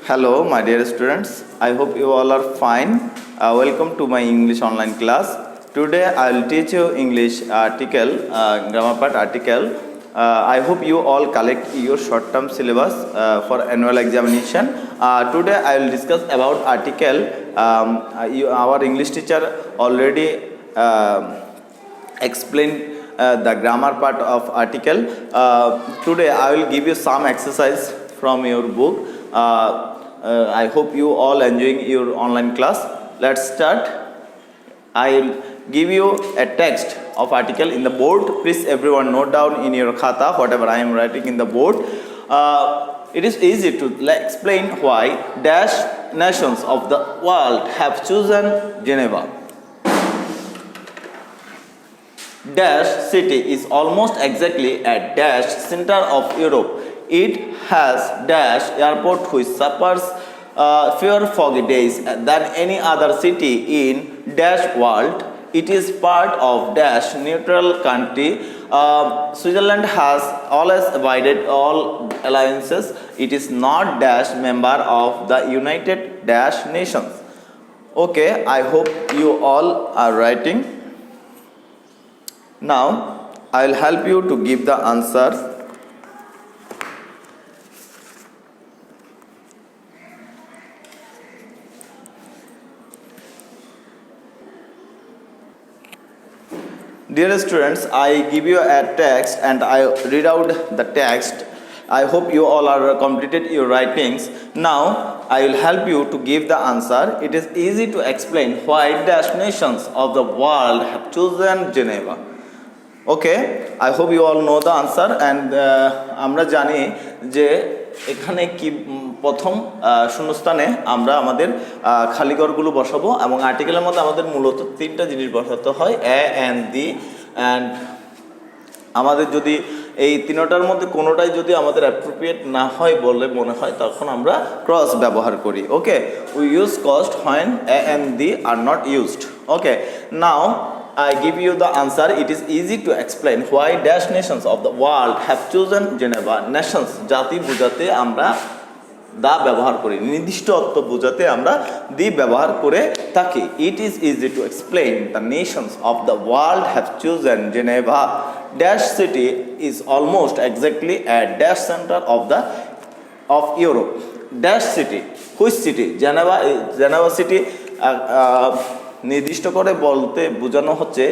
Hello, my dear students. I hope you all are fine. Welcome to my English online class. Today I will teach you English article, grammar part article. I hope you all collect your short-term syllabus for annual examination. Today I will discuss about article. Our English teacher already explained the grammar part of article. Today I will give you some exercise from your book. I hope you all enjoying your online class. Let's start. I will give you a text of article in the board. Please everyone note down in your khata whatever I am writing in the board. It is easy to explain why dash nations of the world have chosen Geneva. Dash city is almost exactly at dash center of Europe. It has dash airport which suffers fewer foggy days than any other city in dash world. It is part of dash neutral country. Switzerland has always avoided all alliances. It is not dash member of the United Dash Nations. Okay, I hope you all are writing. Now I will help you to give the answer. Dear students, I give you a text and I read out the text. I hope you all are completed your writings. Now I will help you to give the answer. It is easy to explain why dash nations of the world have chosen Geneva. Okay, I hope you all know the answer and আমরা জানি যে এখানে কি প্রথম শূন্যস্থানে আমরা আমাদের খালিঘরগুলো বসাবো এবং আর্টিকেলের মধ্যে আমাদের মূলত তিনটা জিনিস বসাতে হয় এ এন্ড দি অ্যান্ড আমাদের যদি এই তিনটার মধ্যে কোনোটাই যদি আমাদের অ্যাপ্রোপ্রিয়েট না হয় বলে মনে হয় তখন আমরা ক্রস ব্যবহার করি okay we use cost when a and the are not used okay now I give you the answer. It is easy to explain why dash nations of the world have chosen Geneva. Nations জাতি বোঝাতে আমরা দা ব্যবহার করি নির্দিষ্ট অর্থ বোঝাতে আমরা দি ব্যবহার করে থাকি It is easy to explain the nations of the world have chosen Geneva. Dash city is almost exactly at dash center of Europe. Dash city, which city? Geneva city নির্দিষ্ট করে বলতে বোঝানো হচ্ছে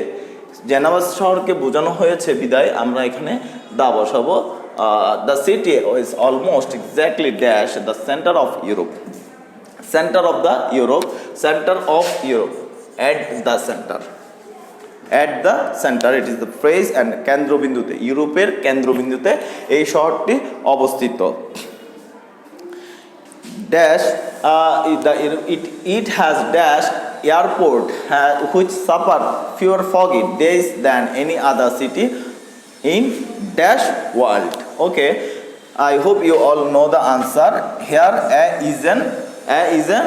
জেনেভা শহরকে বোঝানো হয়েছে বিদায় আমরা এখানে দা বসাবো the city is almost exactly dash the centre of Europe centre of the Europe at the centre it is the phrase and কেন্দ্রবিন্দুতে ইউরোপের কেন্দ্রবিন্দুতে এই শহরটি অবস্থিত dash it has dash airport which suffer fewer foggy days than any other city in dash world. Okay, I hope you all know the answer. Here a is a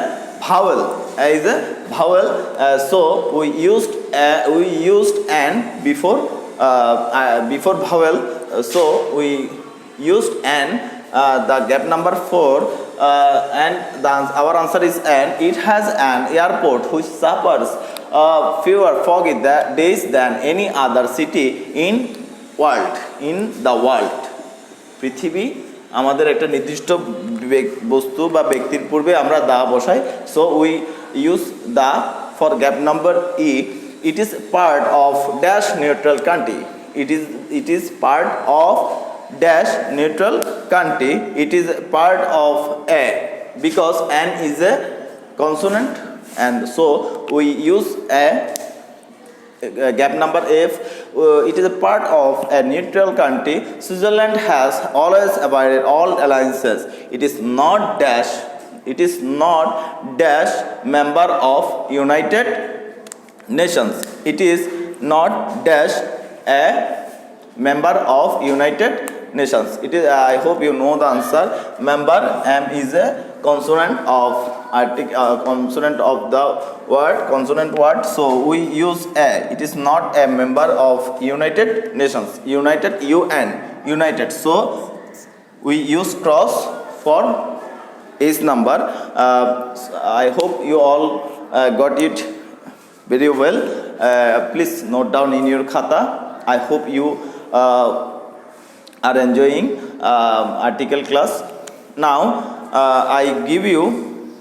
vowel. So we used an before vowel. So we used an the gap number 4 and our answer is an. It has an airport which suffers fewer foggy days than any other city in the world. পৃথিবী আমাদের একটা নির্দিষ্ট বস্তু বা ব্যক্তির পূর্বে আমরা দা বসাই so we use the for gap number E. It is part of dash neutral country. It is part of dash neutral country. It is part of a because an is a consonant and so we use a gap number F. It is a part of a neutral country. Switzerland has always avoided all alliances. It is not dash member of United Nations. It is not dash a member of United Nations. It is I hope you know the answer. Member M is a consonant of the consonant word so we use a. It is not a member of United Nations. United so we use cross for Is number. I hope you all got it very well. Please note down in your khata. I hope you are enjoying article class. Now I give you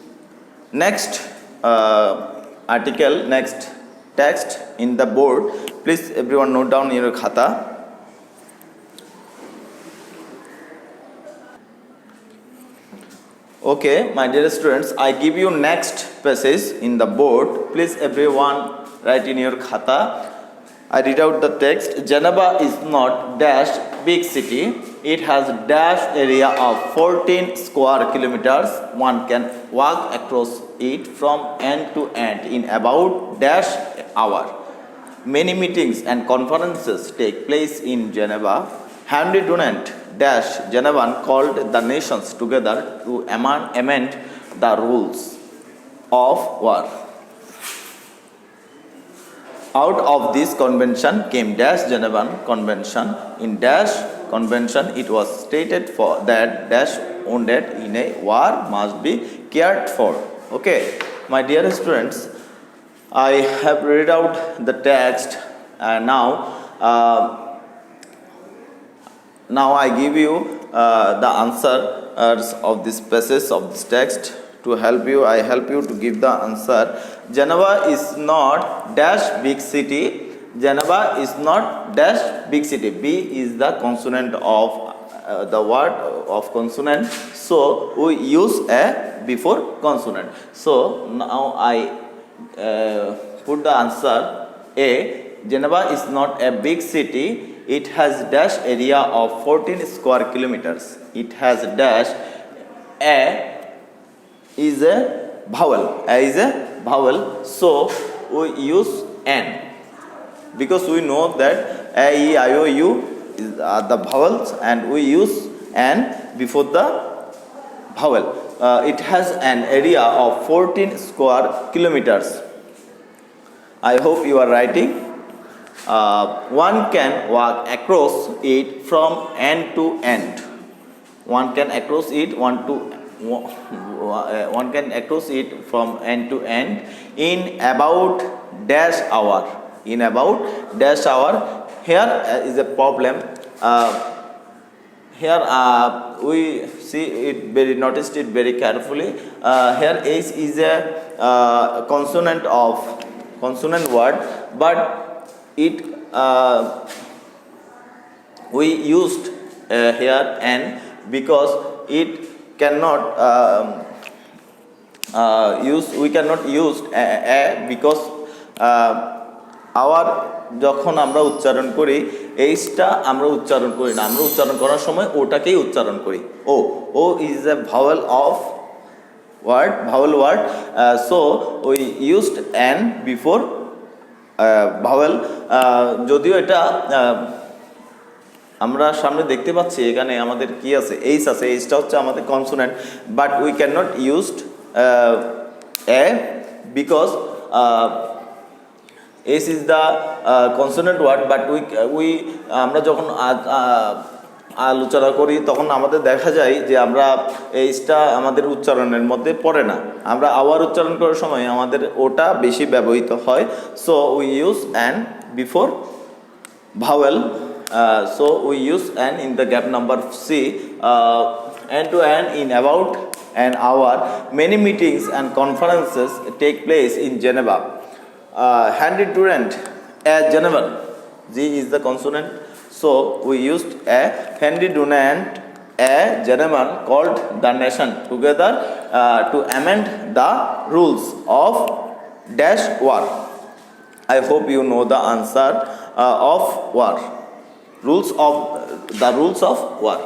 next article, next text in the board. Please everyone note down in your khata. Okay, my dear students, I give you next passage in the board. Please everyone write in your khata. I read out the text. Geneva is not dash big city. It has dash area of 14 square kilometers. One can walk across it from end to end in about dash hour. Many meetings and conferences take place in Geneva. Henry Dunant dash Genevan called the nations together to amend the rules of war. Out of this convention came dash Genevan Convention. In dash convention it was stated for that dash wounded in a war must be cared for. Okay, my dear students, I have read out the text now I give you the answers of this passage of this text. To help you, I help you to give the answer. Geneva is not dash big city. Geneva is not dash big city. B is the consonant of the word of consonant. So we use a before consonant. So now I put the answer A. Geneva is not a big city. It has dash area of 14 square kilometers. It has dash. A is a vowel. A is a vowel. So we use N because we know that A, E, I, O, U are the vowels and we use N before the vowel. It has an area of 14 square kilometers. I hope you are writing. One can walk across it from end to end. One can across it one can across it from end to end in about dash hour. In about dash hour. Here is a problem. Here we see it noticed it very carefully. Here H is a consonant word, but it we used here N because it cannot we cannot use a because our যখন আমরা উচ্চারণ করি এইচটা আমরা উচ্চারণ করি না, আমরা উচ্চারণ করার সময় ওটাকেই উচ্চারণ করি। O is a vowel of vowel word, so we used an before vowel. যদিও এটা আমরা সামনে দেখতে পাচ্ছি এখানে আমাদের কি আছে, এইচ আছে, এইচটা হচ্ছে আমাদের consonant, but we can not used a because H is the consonant word, but আমরা যখন আলোচনা করি তখন আমাদের দেখা যায় যে আমরা এইচটা আমাদের উচ্চারণের মধ্যে পড়ে না, আমরা আওয়ার উচ্চারণ করার সময় আমাদের ওটা বেশি ব্যবহৃত হয়। So we use an before vowel, so we use an in the gap number C. End to end in about an hour. Many meetings and conferences take place in Geneva. Henry Dunant, a Genevan, G is the consonant, so we used a Henry Dunant, a Genevan called the nation together to amend the rules of dash war. I hope you know the answer of war. Rules of war.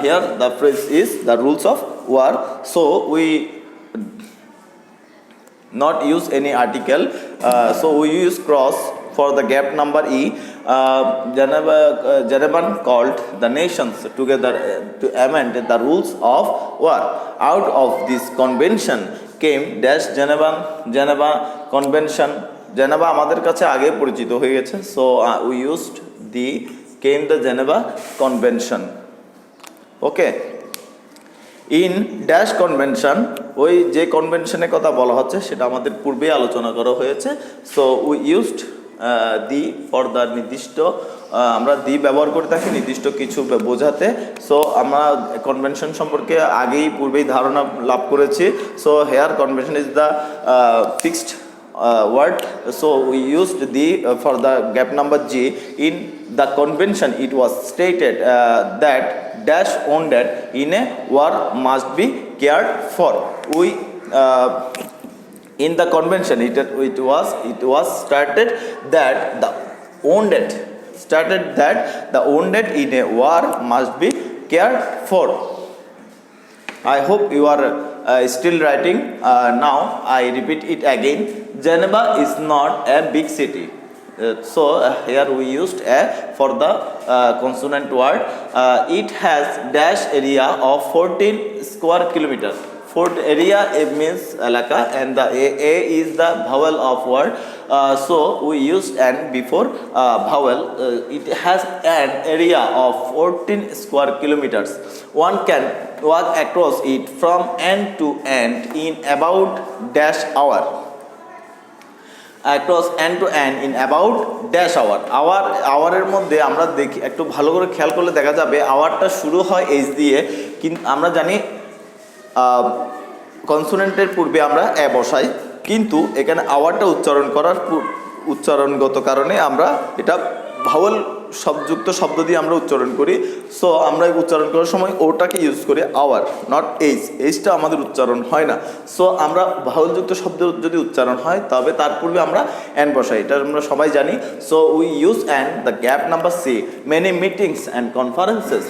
Here the phrase is the rules of war. So we not use any article. So we use cross for the gap number E. Genevan called the nations together to amend the rules of war. Out of this convention came dash Geneva Convention. Geneva আমাদের কাছে আগে পরিচিত হয়ে গেছে, so we used came the Geneva Convention. Okay. In dash convention, ওই যে কনভেনশনের কথা বলা হচ্ছে সেটা আমাদের পূর্বে আলোচনা করা হয়েছে। So we used the for the নির্দিষ্ট, আমরা দি ব্যবহার করে থাকি নির্দিষ্ট কিছু বোঝাতে। সো আমরা কনভেনশন সম্পর্কে আগেই পূর্বেই ধারণা লাভ করেছি। So here convention is the fixed word. So we used the for the gap number G. In the convention it was stated that dash wounded in a war must be cared for. We in the convention it was stated that the wounded in a war must be cared for. I hope you are still writing. Now I repeat it again. Geneva is not a big city. So here we used a for the consonant word. It has dash area of 14 square kilometers. Fort area means elaka, and the a is the vowel of word. So we used an before vowel. It has an area of 14 square kilometers. One can walk across it from end to end in about dash hour. Across end to end in about dash hour. আওয়ারের মধ্যে আমরা দেখি, একটু ভালো করে খেয়াল করলে দেখা যাবে আওয়ারটা শুরু হয় এইচ দিয়ে, কিন্তু আমরা জানি কনসোনেন্টের পূর্বে আমরা এ বসাই, কিন্তু এখানে আওয়ারটা উচ্চারণগত কারণে আমরা এটা ভাওয়েল শব্দযুক্ত শব্দ দিয়ে আমরা উচ্চারণ করি। সো আমরা উচ্চারণ করার সময় ওটাকে ইউজ করি আওয়ার, নট এইচটা আমাদের উচ্চারণ হয় না। সো আমরা ভাওয়েলযুক্ত শব্দ যদি উচ্চারণ হয় তবে তার পূর্বে আমরা অ্যান বসাই, এটা আমরা সবাই জানি। So we use an the gap number C. Many meetings and conferences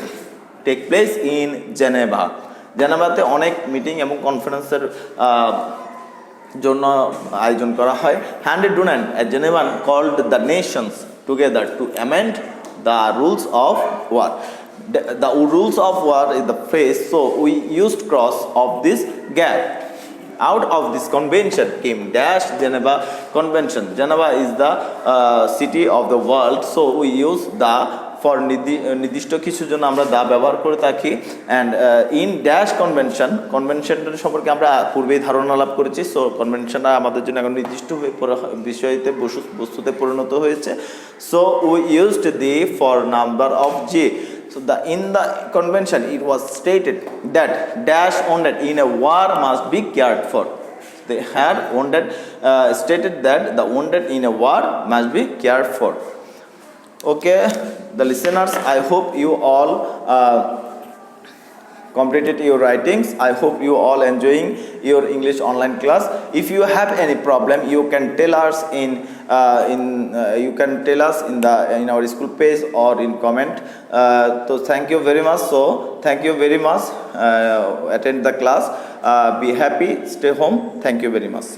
take place in Geneva. জেনেভাতে অনেক মিটিং এবং কনফারেন্সের জন্য আয়োজন করা হয়। Henri Dunant a Genevan called the nations together to amend the rules of war. The rules of war is the phrase, so we used cross of this gap. Out of this convention came dash Geneva Convention. Geneva is the city of the world, so we use the for নির্দিষ্ট কিছুর জন্য আমরা দা ব্যবহার করে থাকি। And in dash কনভেনশনটা সম্পর্কে আমরা পূর্বেই ধারণা লাভ করেছি। সো কনভেনশনটা আমাদের জন্য এখন নির্দিষ্ট বিষয়তে বস্তুতে পরিণত হয়েছে। So we used the for number of G. So in the convention it was stated that dash wounded in a war must be cared for. They had stated that the wounded in a war must be cared for. Okay, the listeners, I hope you all completed your writings. I hope you all enjoying your English online class. If you have any problem, you can tell us in our school page or in comment. So thank you very much. Attend the class. Be happy. Stay home. Thank you very much.